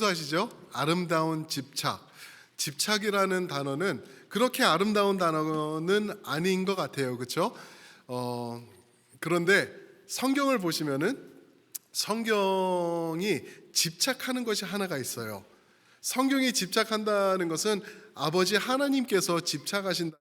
생소하시죠? 아름다운 집착. 집착이라는 단어는 그렇게 아름다운 단어는 아닌 것 같아요. 그렇죠? 그런데 성경을 보시면은 성경이 집착하는 것이 하나가 있어요. 성경이 집착한다는 것은 아버지 하나님께서 집착하신다.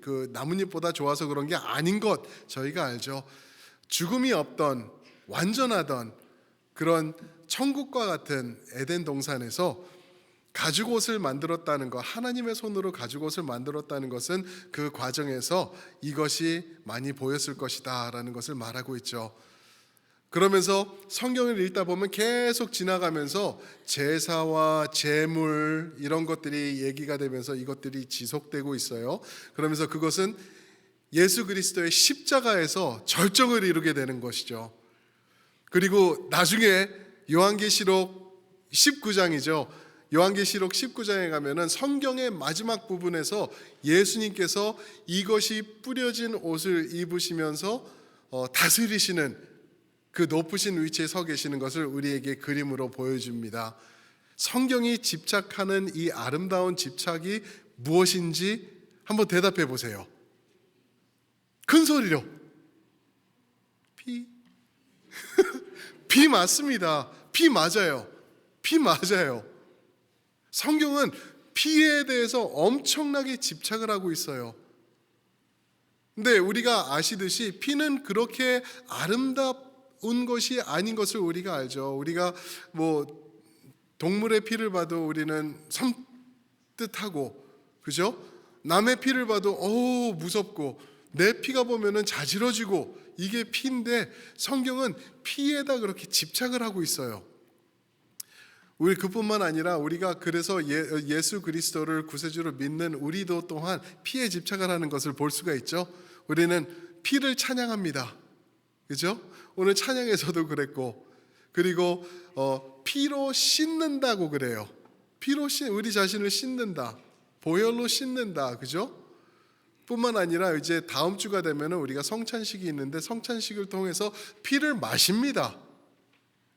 그 나뭇잎보다 좋아서 그런 게 아닌 것 저희가 알죠. 죽음이 없던 완전하던 그런 천국과 같은 에덴 동산에서 가죽옷을 만들었다는 것, 하나님의 손으로 가죽옷을 만들었다는 것은 그 과정에서 이것이 많이 보였을 것이다라는 것을 말하고 있죠. 그러면서 성경을 읽다 보면 계속 지나가면서 제사와 제물 이런 것들이 얘기가 되면서 이것들이 지속되고 있어요. 그러면서 그것은 예수 그리스도의 십자가에서 절정을 이루게 되는 것이죠. 그리고 나중에 요한계시록 19장이죠. 요한계시록 19장에 가면은 성경의 마지막 부분에서 예수님께서 이것이 뿌려진 옷을 입으시면서 다스리시는 그 높으신 위치에 서 계시는 것을 우리에게 그림으로 보여줍니다. 성경이 집착하는 이 아름다운 집착이 무엇인지 한번 대답해 보세요. 큰 소리로. 피. 피 맞습니다. 피 맞아요. 피 맞아요. 성경은 피에 대해서 엄청나게 집착을 하고 있어요. 근데 우리가 아시듯이 피는 그렇게 아름다운 것이 아닌 것을 우리가 알죠. 우리가 뭐 동물의 피를 봐도 우리는 섬뜩하고, 그죠? 남의 피를 봐도 무섭고, 내 피가 보면은 자지러지고, 이게 피인데 성경은 피에다 그렇게 집착을 하고 있어요. 우리 그뿐만 아니라 우리가 그래서 예수 그리스도를 구세주로 믿는 우리도 또한 피에 집착을 하는 것을 볼 수가 있죠. 우리는 피를 찬양합니다. 그죠? 오늘 찬양에서도 그랬고, 그리고 피로 씻는다고 그래요. 피로 우리 자신을 씻는다. 보혈로 씻는다. 그죠? 뿐만 아니라 이제 다음 주가 되면 우리가 성찬식이 있는데 성찬식을 통해서 피를 마십니다.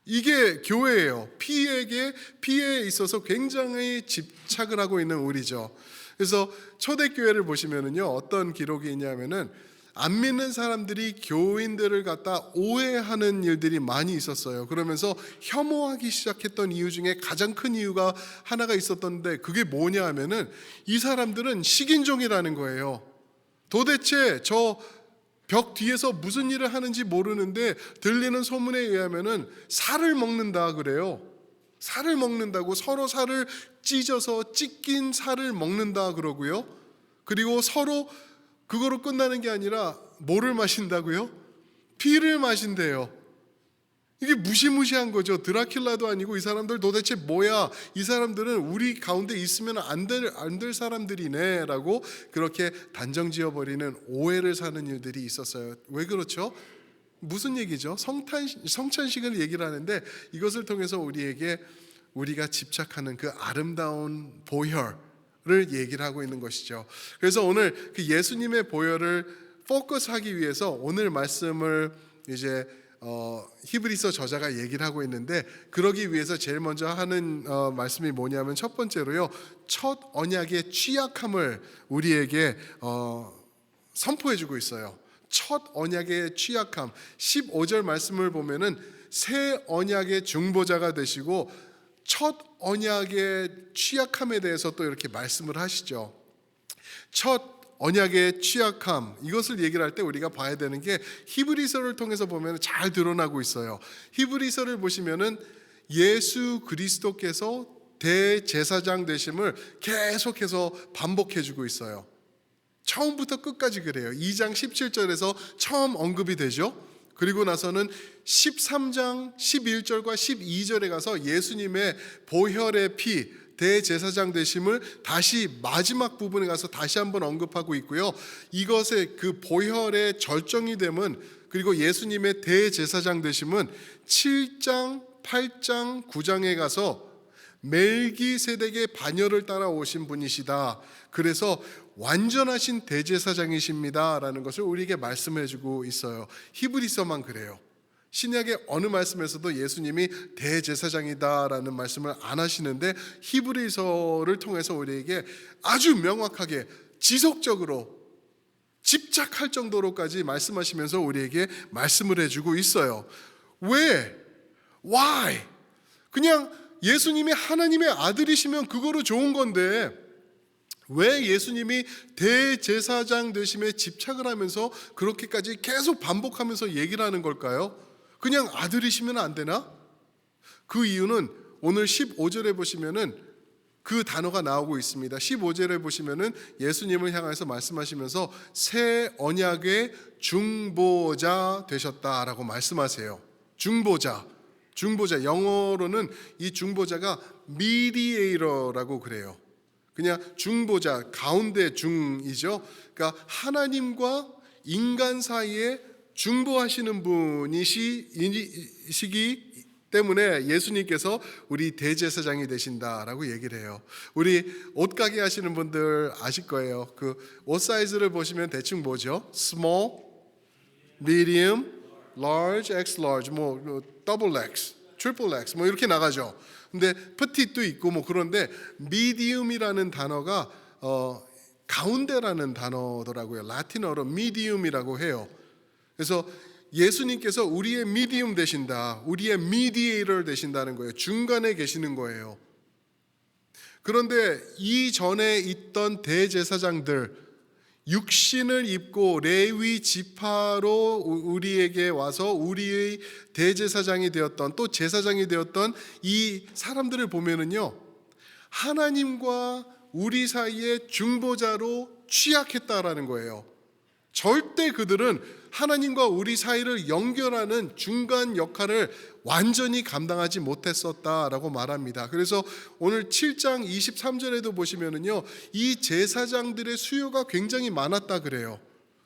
이게 교회예요. 피에 있어서 굉장히 집착을 하고 있는 우리죠. 그래서 초대교회를 보시면은요, 어떤 기록이 있냐면은 안 믿는 사람들이 교인들을 갖다 오해하는 일들이 많이 있었어요. 그러면서 혐오하기 시작했던 이유 중에 가장 큰 이유가 하나가 있었던데, 그게 뭐냐 하면은 이 사람들은 식인종이라는 거예요. 도대체 저 벽 뒤에서 무슨 일을 하는지 모르는데 들리는 소문에 의하면은 살을 먹는다 그래요. 살을 먹는다고, 서로 살을 찢어서 찢긴 살을 먹는다 그러고요. 그리고 서로 그거로 끝나는 게 아니라 뭐를 마신다고요? 피를 마신대요. 이게 무시무시한 거죠. 드라큘라도 아니고 이 사람들 도대체 뭐야? 이 사람들은 우리 가운데 있으면 안 될 사람들이네 라고 그렇게 단정 지어버리는 오해를 사는 일들이 있었어요. 왜 그렇죠? 무슨 얘기죠? 성찬식을 얘기를 하는데 이것을 통해서 우리가 집착하는 그 아름다운 보혈을 얘기를 하고 있는 것이죠. 그래서 오늘 그 예수님의 보혈을 포커스하기 위해서 오늘 말씀을 이제 히브리서 저자가 얘기를 하고 있는데, 그러기 위해서 제일 먼저 하는 말씀이 뭐냐면 첫 번째로요, 첫 언약의 취약함을 우리에게 선포해주고 있어요. 첫 언약의 취약함. 15절 말씀을 보면은 새 언약의 중보자가 되시고 첫 언약의 취약함에 대해서 또 이렇게 말씀을 하시죠. 첫 언약의 취약함, 이것을 얘기를 할 때 우리가 봐야 되는 게 히브리서를 통해서 보면 잘 드러나고 있어요. 히브리서를 보시면은 예수 그리스도께서 대제사장 되심을 계속해서 반복해주고 있어요. 처음부터 끝까지 그래요. 2장 17절에서 처음 언급이 되죠. 그리고 나서는 13장 11절과 12절에 가서 예수님의 보혈의 피, 대제사장 되심을 다시 마지막 부분에 가서 다시 한번 언급하고 있고요. 이것의 그 보혈의 절정이 됨은, 그리고 예수님의 대제사장 되심은 7장, 8장, 9장에 가서 멜기세덱의 반열을 따라오신 분이시다. 그래서 완전하신 대제사장이십니다 라는 것을 우리에게 말씀해 주고 있어요. 히브리서만 그래요. 신약의 어느 말씀에서도 예수님이 대제사장이다 라는 말씀을 안 하시는데, 히브리서를 통해서 우리에게 아주 명확하게 지속적으로 집착할 정도로까지 말씀하시면서 우리에게 말씀을 해주고 있어요. 왜? Why? 그냥 예수님이 하나님의 아들이시면 그거로 좋은 건데 왜 예수님이 대제사장 되심에 집착을 하면서 그렇게까지 계속 반복하면서 얘기를 하는 걸까요? 그냥 아들이시면 안 되나? 그 이유는 오늘 15절에 보시면은 그 단어가 나오고 있습니다. 15절에 보시면은 예수님을 향해서 말씀하시면서 새 언약의 중보자 되셨다라고 말씀하세요. 중보자, 영어로는 이 중보자가 mediator라고 그래요. 그냥 중보자, 가운데 중이죠. 그러니까 하나님과 인간 사이에 중보하시는 분이시기 때문에 예수님께서 우리 대제사장이 되신다라고 얘기를 해요. 우리 옷가게 하시는 분들 아실 거예요. 그 옷 사이즈를 보시면 대충 뭐죠? small, medium, large, x large, 뭐 double x, triple x 뭐 이렇게 나가죠. 근데 petite도 있고 뭐 그런데 medium이라는 단어가 가운데라는 단어더라고요. 라틴어로 medium이라고 해요. 그래서 예수님께서 우리의 미디움 되신다, 우리의 미디에이터 되신다는 거예요. 중간에 계시는 거예요. 그런데 이전에 있던 대제사장들, 육신을 입고 레위 지파로 우리에게 와서 우리의 대제사장이 되었던, 또 제사장이 되었던 이 사람들을 보면은요, 하나님과 우리 사이의 중보자로 취약했다라는 거예요. 절대 그들은 하나님과 우리 사이를 연결하는 중간 역할을 완전히 감당하지 못했었다라고 말합니다. 그래서 오늘 7장 23절에도 보시면은요, 이 제사장들의 수요가 굉장히 많았다 그래요.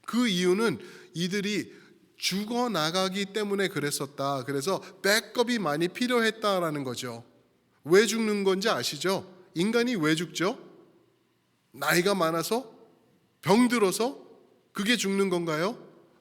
그 이유는 이들이 죽어나가기 때문에 그랬었다. 그래서 백업이 많이 필요했다라는 거죠. 왜 죽는 건지 아시죠? 인간이 왜 죽죠? 나이가 많아서? 병들어서? 그게 죽는 건가요?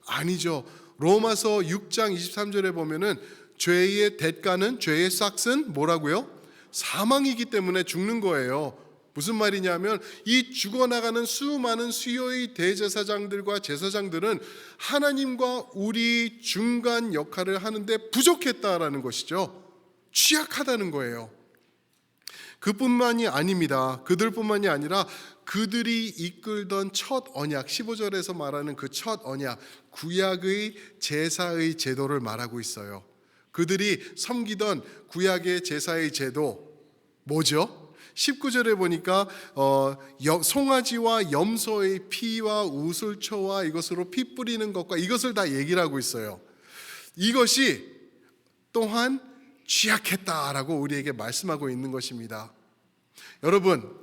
아니죠. 로마서 6장 23절에 보면은 죄의 대가는, 죄의 삭은 뭐라고요? 사망이기 때문에 죽는 거예요. 무슨 말이냐면 이 죽어나가는 수많은 수요의 대제사장들과 제사장들은 하나님과 우리 중간 역할을 하는데 부족했다라는 것이죠. 취약하다는 거예요. 그뿐만이 아닙니다. 그들뿐만이 아니라 그들이 이끌던 첫 언약, 15절에서 말하는 그 첫 언약, 구약의 제사의 제도를 말하고 있어요. 그들이 섬기던 구약의 제사의 제도 뭐죠? 19절에 보니까 송아지와 염소의 피와 우슬초와 이것으로 피 뿌리는 것과 이것을 다 얘기를 하고 있어요. 이것이 또한 취약했다라고 우리에게 말씀하고 있는 것입니다. 여러분,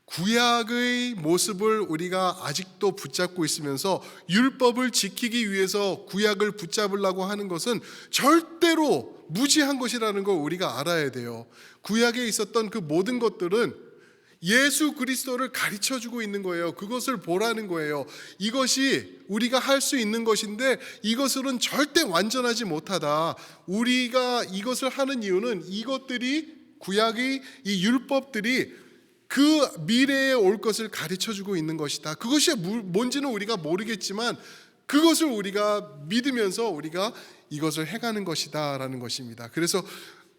구약의 모습을 우리가 아직도 붙잡고 있으면서 율법을 지키기 위해서 구약을 붙잡으려고 하는 것은 절대로 무지한 것이라는 걸 우리가 알아야 돼요. 구약에 있었던 그 모든 것들은 예수 그리스도를 가르쳐주고 있는 거예요. 그것을 보라는 거예요. 이것이 우리가 할 수 있는 것인데 이것으로는 절대 완전하지 못하다. 우리가 이것을 하는 이유는 이것들이, 구약의 이 율법들이 그 미래에 올 것을 가르쳐주고 있는 것이다. 그것이 뭔지는 우리가 모르겠지만 그것을 우리가 믿으면서 우리가 이것을 해가는 것이다 라는 것입니다. 그래서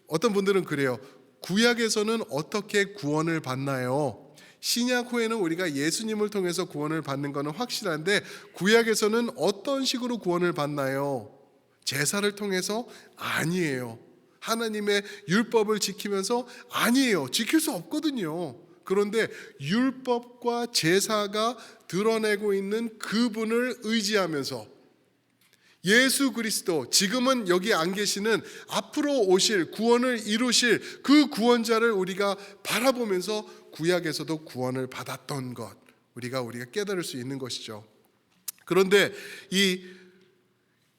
어떤 분들은 그래요. 구약에서는 어떻게 구원을 받나요? 신약 후에는 우리가 예수님을 통해서 구원을 받는 것은 확실한데 구약에서는 어떤 식으로 구원을 받나요? 제사를 통해서? 아니에요. 하나님의 율법을 지키면서? 아니에요. 지킬 수 없거든요. 그런데 율법과 제사가 드러내고 있는 그분을 의지하면서 예수 그리스도, 지금은 여기 안 계시는 앞으로 오실 구원을 이루실 그 구원자를 우리가 바라보면서 구약에서도 구원을 받았던 것, 우리가 깨달을 수 있는 것이죠. 그런데 이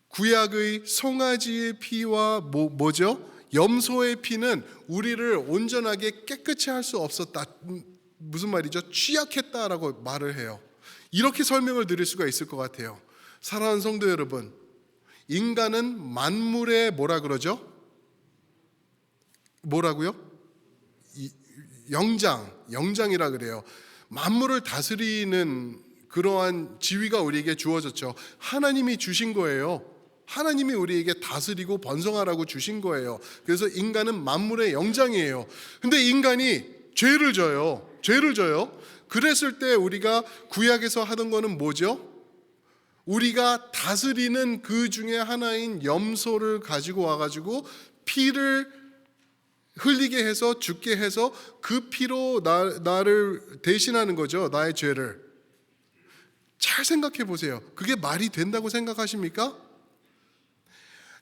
구약의 송아지의 피와 뭐죠? 염소의 피는 우리를 온전하게 깨끗이 할 수 없었다. 무슨 말이죠? 취약했다라고 말을 해요. 이렇게 설명을 드릴 수가 있을 것 같아요. 사랑하는 성도 여러분, 인간은 만물의 뭐라 그러죠? 뭐라고요? 영장이라 그래요. 만물을 다스리는 그러한 지위가 우리에게 주어졌죠. 하나님이 주신 거예요. 하나님이 우리에게 다스리고 번성하라고 주신 거예요. 그래서 인간은 만물의 영장이에요. 근데 인간이 죄를 져요. 그랬을 때 우리가 구약에서 하던 거는 뭐죠? 우리가 다스리는 그 중에 하나인 염소를 가지고 와가지고 피를 흘리게 해서 죽게 해서 그 피로 나를 대신하는 거죠. 나의 죄를. 잘 생각해 보세요. 그게 말이 된다고 생각하십니까?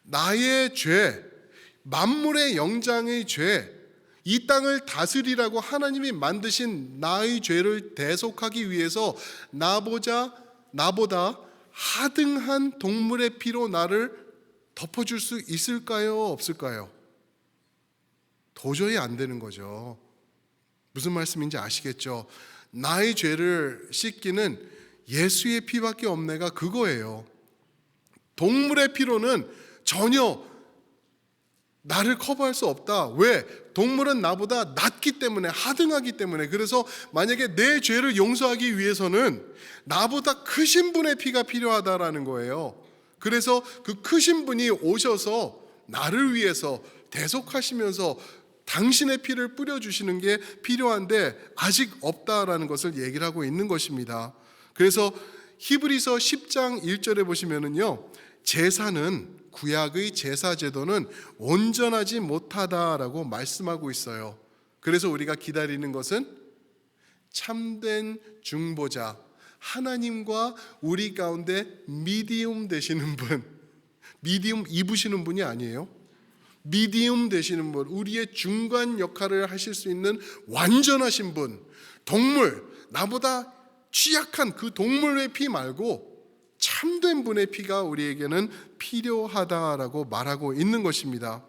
나의 죄, 만물의 영장의 죄, 이 땅을 다스리라고 하나님이 만드신 나의 죄를 대속하기 위해서 나보다 하등한 동물의 피로 나를 덮어줄 수 있을까요? 없을까요? 도저히 안 되는 거죠. 무슨 말씀인지 아시겠죠? 나의 죄를 씻기는 예수의 피밖에 없네가 그거예요. 동물의 피로는 전혀 나를 커버할 수 없다. 왜? 동물은 나보다 낫기 때문에, 하등하기 때문에. 그래서 만약에 내 죄를 용서하기 위해서는 나보다 크신 분의 피가 필요하다라는 거예요. 그래서 그 크신 분이 오셔서 나를 위해서 대속하시면서 당신의 피를 뿌려주시는 게 필요한데 아직 없다라는 것을 얘기를 하고 있는 것입니다. 그래서 히브리서 10장 1절에 보시면은요, 제사는, 구약의 제사 제도는 온전하지 못하다라고 말씀하고 있어요. 그래서 우리가 기다리는 것은 참된 중보자, 하나님과 우리 가운데 미디움 되시는 분, 미디움 입으시는 분이 아니에요. 미디움 되시는 분, 우리의 중간 역할을 하실 수 있는 완전하신 분, 동물, 나보다 취약한 그 동물의 피 말고 참된 분의 피가 우리에게는 필요하다라고 말하고 있는 것입니다.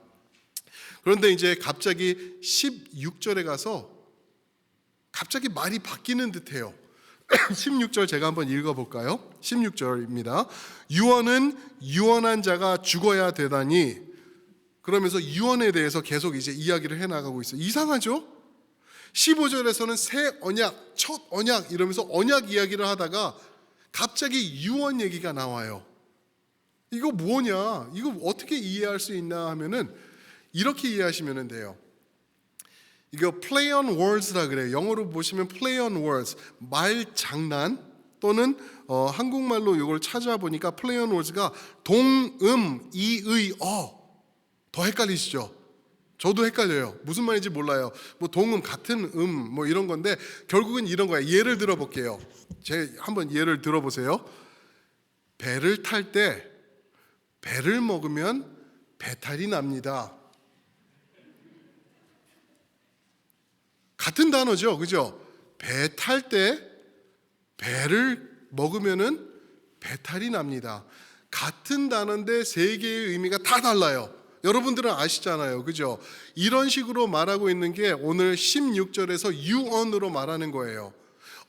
그런데 이제 갑자기 16절에 가서 갑자기 말이 바뀌는 듯해요. 16절 제가 한번 읽어볼까요? 16절입니다. 유언은 유언한 자가 죽어야 되다니, 그러면서 유언에 대해서 계속 이제 이야기를 해나가고 있어요. 이상하죠? 15절에서는 새 언약, 첫 언약 이러면서 언약 이야기를 하다가 갑자기 유언 얘기가 나와요. 이거 뭐냐? 이거 어떻게 이해할 수 있나 하면은 이렇게 이해하시면 돼요. 이거 play on words라 그래요. 영어로 보시면 play on words, 말 장난, 또는 한국말로 이걸 찾아보니까 play on words가 동음, 이의, 더 헷갈리시죠? 저도 헷갈려요. 무슨 말인지 몰라요. 뭐 동음, 같은 뭐 이런 건데 결국은 이런 거예요. 예를 들어 볼게요. 한번 예를 들어보세요. 배를 탈 때 배를 먹으면 배탈이 납니다. 같은 단어죠, 그죠? 배 탈 때 배를 먹으면은 배탈이 납니다. 같은 단어인데 세 개의 의미가 다 달라요. 여러분들은 아시잖아요, 그죠? 이런 식으로 말하고 있는 게 오늘 16절에서 유언으로 말하는 거예요.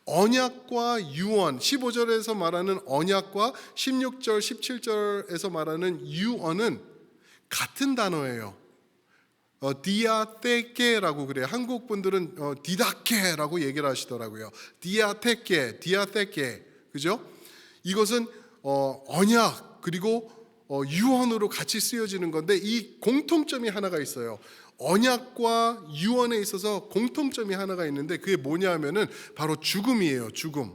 언약과 유언, 15절에서 말하는 언약과 16절, 17절에서 말하는 유언은 같은 단어예요. 디아테케라고 그래요. 한국 분들은 디다케라고 얘기를 하시더라고요. 디아테케, 그죠? 이것은 언약 그리고 유언으로 같이 쓰여지는 건데 이 공통점이 하나가 있어요. 언약과 유언에 있어서 공통점이 하나가 있는데 그게 뭐냐 하면은 바로 죽음이에요. 죽음.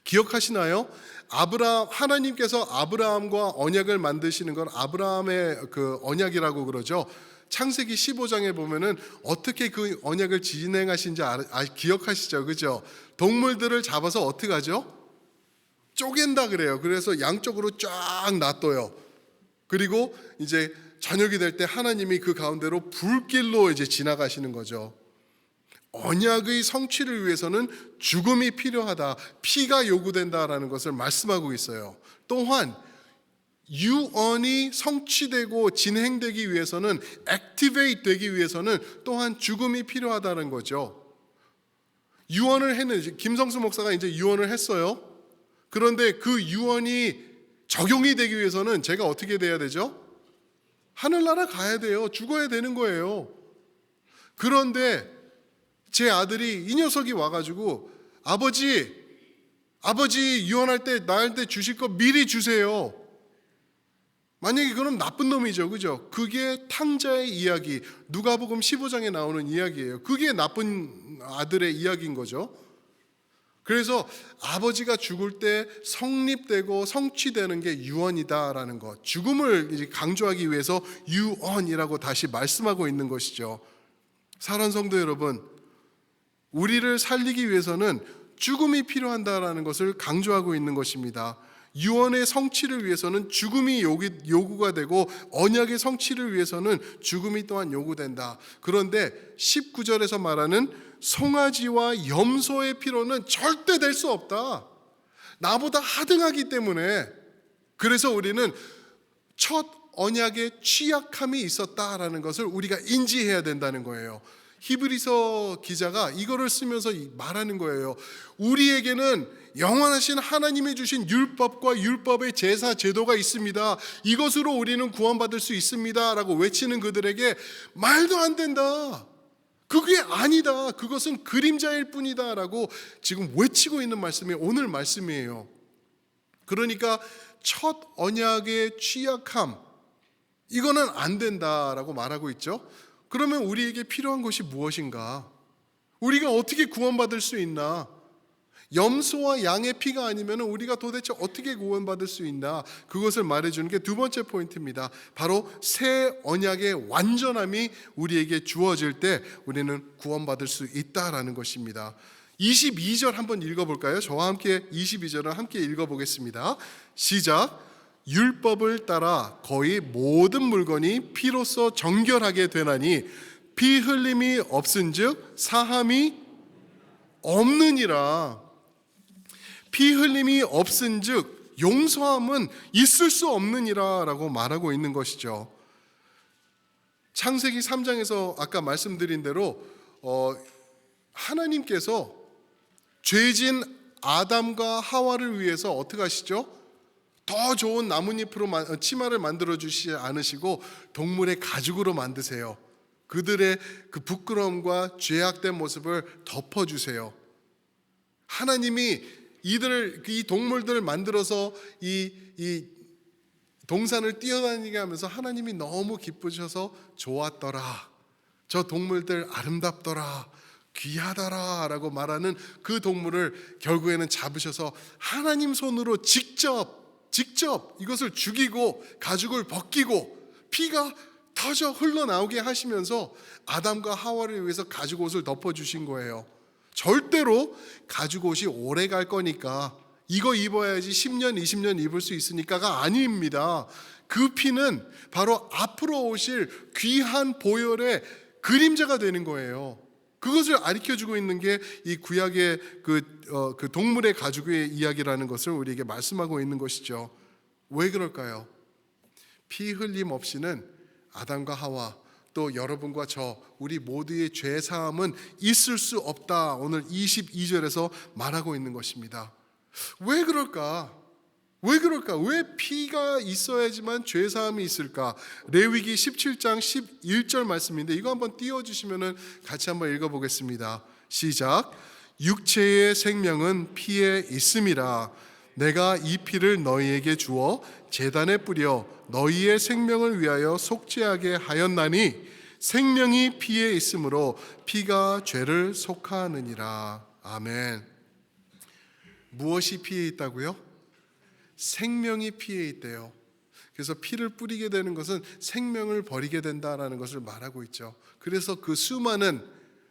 기억하시나요? 하나님께서 아브라함과 언약을 만드시는 건 아브라함의 그 언약이라고 그러죠. 창세기 15장에 보면은 어떻게 그 언약을 진행하신지 기억하시죠? 그죠? 동물들을 잡아서 어떻게 하죠? 쪼갠다 그래요. 그래서 양쪽으로 쫙 놔둬요. 그리고 이제 저녁이 될 때 하나님이 그 가운데로 불길로 이제 지나가시는 거죠. 언약의 성취를 위해서는 죽음이 필요하다, 피가 요구된다라는 것을 말씀하고 있어요. 또한 유언이 성취되고 진행되기 위해서는, 액티베이트 되기 위해서는 또한 죽음이 필요하다는 거죠. 유언을 했는지, 김성수 목사가 이제 유언을 했어요. 그런데 그 유언이 적용이 되기 위해서는 제가 어떻게 돼야 되죠? 하늘나라 가야 돼요. 죽어야 되는 거예요. 그런데 제 아들이, 이 녀석이 와가지고 아버지 유언할 때 나한테 주실 거 미리 주세요. 만약에 그럼 나쁜 놈이죠. 그죠? 그게 탕자의 이야기, 누가복음 15장에 나오는 이야기예요. 그게 나쁜 아들의 이야기인 거죠. 그래서 아버지가 죽을 때 성립되고 성취되는 게 유언이다라는 것, 죽음을 이제 강조하기 위해서 유언이라고 다시 말씀하고 있는 것이죠. 사랑하는 성도 여러분, 우리를 살리기 위해서는 죽음이 필요한다라는 것을 강조하고 있는 것입니다. 유언의 성취를 위해서는 죽음이 요구가 되고, 언약의 성취를 위해서는 죽음이 또한 요구된다. 그런데 19절에서 말하는 송아지와 염소의 피로는 절대 될 수 없다. 나보다 하등하기 때문에. 그래서 우리는 첫 언약의 취약함이 있었다라는 것을 우리가 인지해야 된다는 거예요. 히브리서 기자가 이거를 쓰면서 말하는 거예요. 우리에게는 영원하신 하나님이 주신 율법과 율법의 제사 제도가 있습니다. 이것으로 우리는 구원받을 수 있습니다 라고 외치는 그들에게 말도 안 된다, 그게 아니다, 그것은 그림자일 뿐이다 라고 지금 외치고 있는 말씀이 오늘 말씀이에요. 그러니까 첫 언약의 취약함, 이거는 안 된다라고 말하고 있죠. 그러면 우리에게 필요한 것이 무엇인가? 우리가 어떻게 구원받을 수 있나? 염소와 양의 피가 아니면 우리가 도대체 어떻게 구원받을 수 있나? 그것을 말해주는 게 두 번째 포인트입니다. 바로 새 언약의 완전함이 우리에게 주어질 때 우리는 구원받을 수 있다라는 것입니다. 22절 한번 읽어볼까요? 저와 함께 22절을 함께 읽어보겠습니다. 시작. 율법을 따라 거의 모든 물건이 피로써 정결하게 되나니 피 흘림이 없은즉 사함이 없느니라. 피 흘림이 없은즉 용서함은 있을 수 없느니라 라고 말하고 있는 것이죠. 창세기 3장에서 아까 말씀드린 대로 하나님께서 죄진 아담과 하와를 위해서 어떻게 하시죠? 더 좋은 나뭇잎으로 치마를 만들어 주시지 않으시고 동물의 가죽으로 만드세요. 그들의 그 부끄러움과 죄악된 모습을 덮어주세요. 하나님이 이 동물들을 만들어서 이 동산을 뛰어다니게 하면서 하나님이 너무 기쁘셔서 좋았더라, 저 동물들 아름답더라, 귀하더라 라고 말하는 그 동물을 결국에는 잡으셔서 하나님 손으로 직접 이것을 죽이고 가죽을 벗기고 피가 터져 흘러나오게 하시면서 아담과 하와를 위해서 가죽 옷을 덮어주신 거예요. 절대로 가죽 옷이 오래 갈 거니까 이거 입어야지 10년 20년 입을 수 있으니까가 아닙니다. 그 피는 바로 앞으로 오실 귀한 보혈의 그림자가 되는 거예요. 그것을 가르쳐주고 있는 게 이 구약의 그 동물의 가죽의 이야기라는 것을 우리에게 말씀하고 있는 것이죠. 왜 그럴까요? 피 흘림 없이는 아담과 하와, 또 여러분과 저 우리 모두의 죄 사함은 있을 수 없다, 오늘 22절에서 말하고 있는 것입니다. 왜 그럴까? 왜 피가 있어야지만 죄 사함이 있을까? 레위기 17장 11절 말씀인데 이거 한번 띄워주시면 같이 한번 읽어보겠습니다. 시작. 육체의 생명은 피에 있음이라. 내가 이 피를 너희에게 주어 제단에 뿌려 너희의 생명을 위하여 속죄하게 하였나니 생명이 피에 있으므로 피가 죄를 속하느니라. 아멘. 무엇이 피에 있다고요? 생명이 피에 있대요. 그래서 피를 뿌리게 되는 것은 생명을 버리게 된다라는 것을 말하고 있죠. 그래서 그 수많은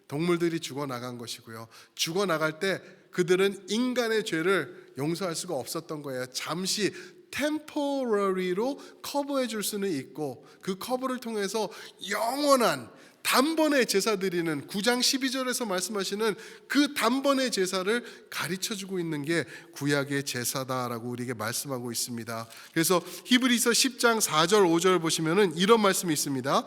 동물들이 죽어나간 것이고요. 죽어나갈 때 그들은 인간의 죄를 용서할 수가 없었던 거예요. 잠시 템포러리로 커버해 줄 수는 있고, 그 커버를 통해서 영원한 단번에 제사 드리는 9장 12절에서 말씀하시는 그 단번의 제사를 가르쳐주고 있는 게 구약의 제사다라고 우리에게 말씀하고 있습니다. 그래서 히브리서 10장 4절 5절 보시면은 이런 말씀이 있습니다.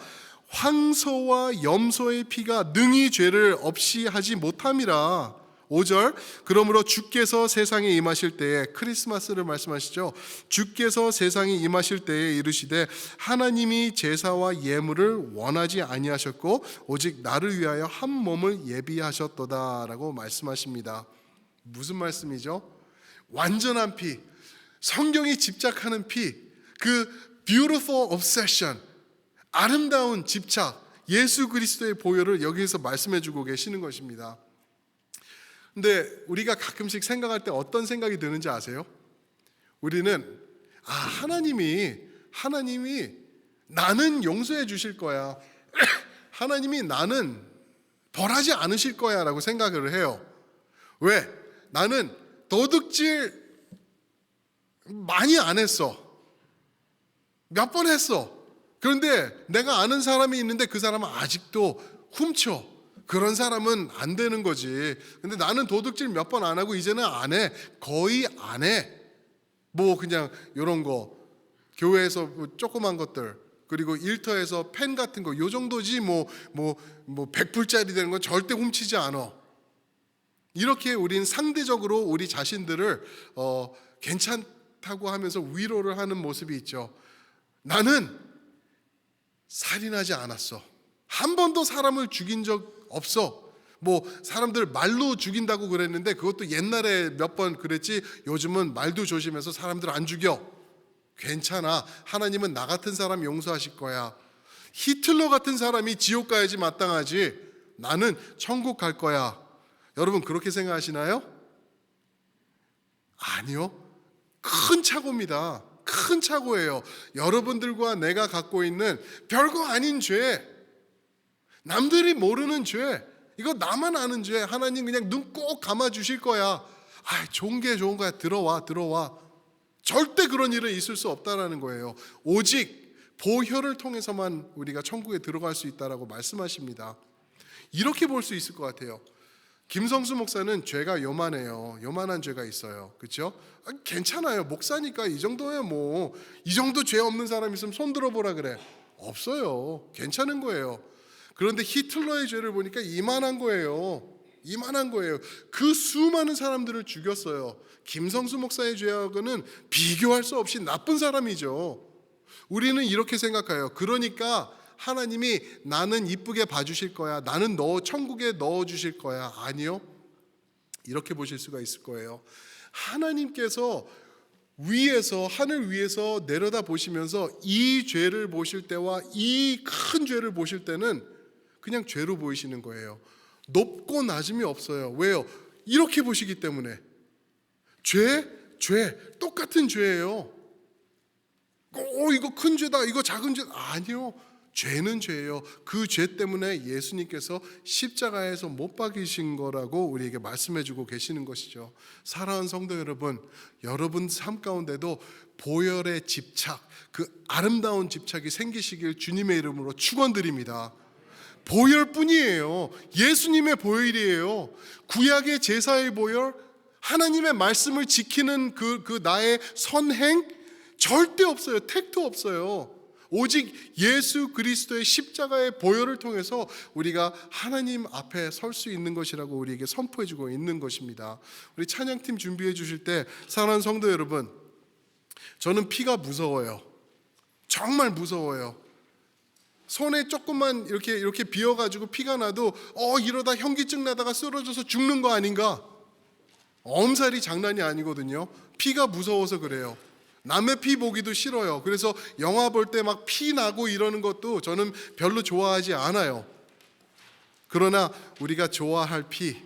황소와 염소의 피가 능히 죄를 없이 하지 못함이라. 5절, 그러므로 주께서 세상에 임하실 때에, 크리스마스를 말씀하시죠. 주께서 세상에 임하실 때에 이르시되 하나님이 제사와 예물을 원하지 아니하셨고 오직 나를 위하여 한 몸을 예비하셨도다라고 말씀하십니다. 무슨 말씀이죠? 완전한 피, 성경이 집착하는 피, 그 beautiful obsession, 아름다운 집착, 예수 그리스도의 보혈을 여기에서 말씀해 주고 계시는 것입니다. 근데 우리가 가끔씩 생각할 때 어떤 생각이 드는지 아세요? 우리는 하나님이 나는 용서해 주실 거야. 하나님이 나는 벌하지 않으실 거야 라고 생각을 해요. 왜? 나는 도둑질 많이 안 했어. 몇 번 했어. 그런데 내가 아는 사람이 있는데 그 사람은 아직도 훔쳐. 그런 사람은 안 되는 거지. 근데 나는 도둑질 몇 번 안 하고 이제는 안 해. 거의 안 해. 뭐 그냥 이런 거 교회에서 뭐 조그만 것들, 그리고 일터에서 펜 같은 거 요 정도지 뭐 100불짜리 되는 건 절대 훔치지 않아. 이렇게 우린 상대적으로 우리 자신들을 괜찮다고 하면서 위로를 하는 모습이 있죠. 나는 살인하지 않았어. 한 번도 사람을 죽인 적 없어. 뭐 사람들 말로 죽인다고 그랬는데 그것도 옛날에 몇 번 그랬지, 요즘은 말도 조심해서 사람들 안 죽여. 괜찮아. 하나님은 나 같은 사람 용서하실 거야. 히틀러 같은 사람이 지옥 가야지 마땅하지, 나는 천국 갈 거야. 여러분 그렇게 생각하시나요? 아니요. 큰 착오입니다. 큰 착오예요. 여러분들과 내가 갖고 있는 별거 아닌 죄, 남들이 모르는 죄, 이거 나만 아는 죄, 하나님 그냥 눈 꼭 감아 주실 거야. 좋은 게 좋은 거야. 들어와. 절대 그런 일은 있을 수 없다라는 거예요. 오직 보혈을 통해서만 우리가 천국에 들어갈 수 있다라고 말씀하십니다. 이렇게 볼 수 있을 것 같아요. 김성수 목사는 죄가 요만해요. 요만한 죄가 있어요. 그렇죠? 괜찮아요. 목사니까 이 정도예요. 뭐 이 정도 죄 없는 사람 있으면 손 들어보라 그래. 없어요. 괜찮은 거예요. 그런데 히틀러의 죄를 보니까 이만한 거예요. 그 수많은 사람들을 죽였어요. 김성수 목사의 죄하고는 비교할 수 없이 나쁜 사람이죠. 우리는 이렇게 생각해요. 그러니까 하나님이 나는 이쁘게 봐주실 거야. 나는 너 천국에 넣어주실 거야. 아니요. 이렇게 보실 수가 있을 거예요. 하나님께서 하늘 위에서 내려다 보시면서 이 죄를 보실 때와 이 큰 죄를 보실 때는 그냥 죄로 보이시는 거예요. 높고 낮음이 없어요. 왜요? 이렇게 보시기 때문에. 죄 똑같은 죄예요. 이거 큰 죄다, 이거 작은 죄. 아니요. 죄는 죄예요. 그 죄 때문에 예수님께서 십자가에서 못 박이신 거라고 우리에게 말씀해 주고 계시는 것이죠. 사랑하는 성도 여러분, 여러분 삶 가운데도 보혈의 집착, 그 아름다운 집착이 생기시길 주님의 이름으로 축원드립니다. 보혈뿐이에요. 예수님의 보혈이에요. 구약의 제사의 보혈, 하나님의 말씀을 지키는 그 나의 선행 절대 없어요. 택도 없어요. 오직 예수 그리스도의 십자가의 보혈을 통해서 우리가 하나님 앞에 설 수 있는 것이라고 우리에게 선포해 주고 있는 것입니다. 우리 찬양팀 준비해 주실 때 사랑하는 성도 여러분, 저는 피가 무서워요. 정말 무서워요. 손에 조금만 이렇게 비어가지고 피가 나도 이러다 현기증 나다가 쓰러져서 죽는 거 아닌가? 엄살이 장난이 아니거든요. 피가 무서워서 그래요. 남의 피 보기도 싫어요. 그래서 영화 볼 때 막 피 나고 이러는 것도 저는 별로 좋아하지 않아요. 그러나 우리가 좋아할 피,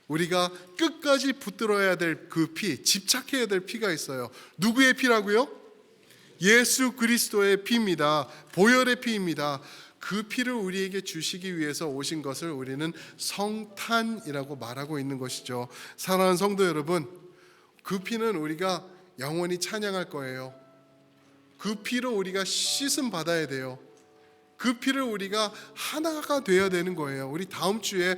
우리가 끝까지 붙들어야 될 그 피, 집착해야 될 피가 있어요. 누구의 피라고요? 예수 그리스도의 피입니다. 보혈의 피입니다. 그 피를 우리에게 주시기 위해서 오신 것을 우리는 성탄이라고 말하고 있는 것이죠. 사랑하는 성도 여러분, 그 피는 우리가 영원히 찬양할 거예요. 그 피로 우리가 씻음 받아야 돼요. 그 피를 우리가 하나가 되어야 되는 거예요. 우리 다음 주에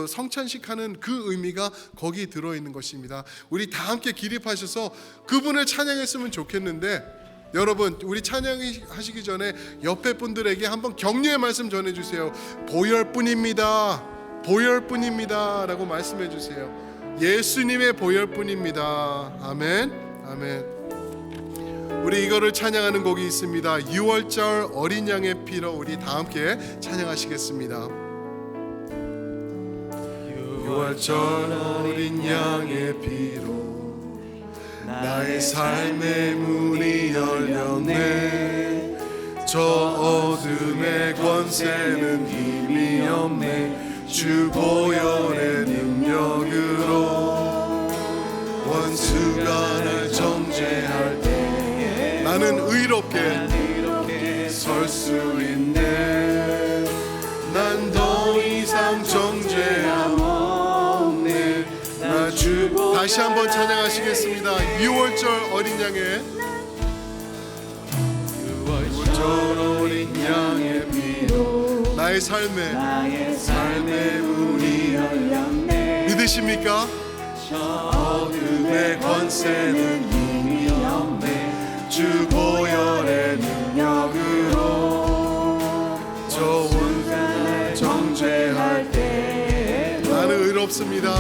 성찬식 하는 그 의미가 거기 들어있는 것입니다. 우리 다 함께 기립하셔서 그분을 찬양했으면 좋겠는데, 여러분 우리 찬양하시기 전에 옆에 분들에게 한번 격려의 말씀 전해주세요. 보혈뿐입니다. 보혈뿐입니다 라고 말씀해 주세요. 예수님의 보혈뿐입니다. 아멘. 아멘. 우리 이거를 찬양하는 곡이 있습니다. 6월절 어린 양의 피로 우리 다 함께 찬양하시겠습니다. 6월절 어린 양의 피로 나의 삶의 문이 열렸네. 저 어둠의 권세는 힘이 없네. 주 보혈의 능력으로 원수가 날 정죄할 때 나는 의롭게 설 수 있네. 난 더 이상 정죄함 없네. 나 주. 다시 한번 찬양하시겠습니다. 6월절 어린 양의 6월절 어린 양의 피로 나의 삶의 문이 열렸네. 믿으십니까? 저 어둠의 권세는 힘이 없네. 주 보혈의 능력으로 저 원수를 정죄할 때 나는 의롭습니다.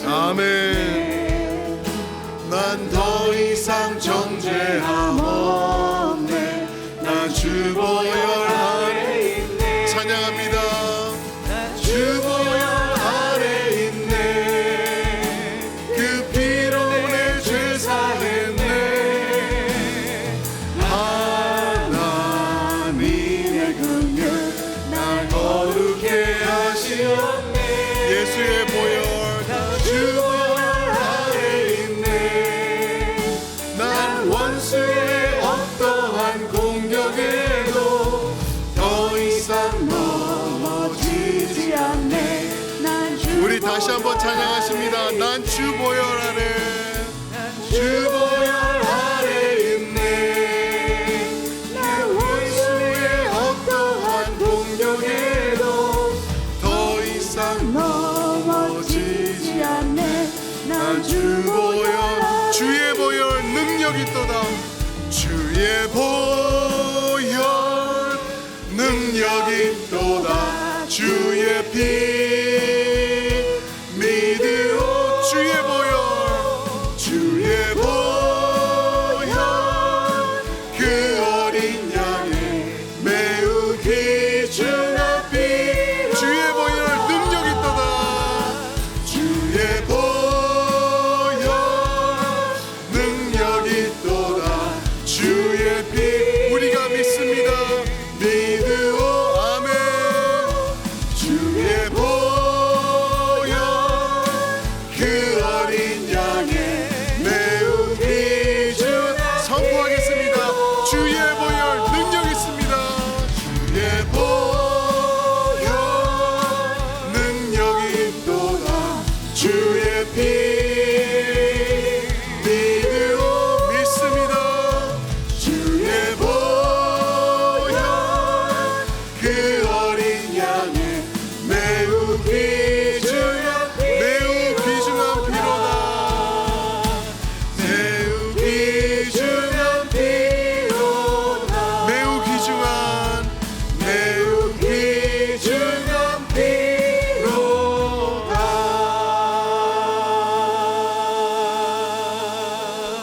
아멘. 난 더 이상 정죄함 없네. 나 주 보혈 아래 있네. 찬양합니다. 주 보혈 아래 있네. 그 피로 내 죄 사했네. 하나님의 긍휼 날 거룩해 하시었네. 예수의 보혈 주 보혈 아래 있네. 난 원수의 어떠한 공격에도 더 이상 넘어지지 않네. 우리 다시 한번 찬양하십니다. 난 주 보혈 아래, 주 보혈 아래 있네. 난 원수의 어떠한 공격에도 더 이상 넘어지지 않네. 난 주 보혈, 주의 보혈 능력이 있도다. 주의 보혈 능력이 있도다. 주의 피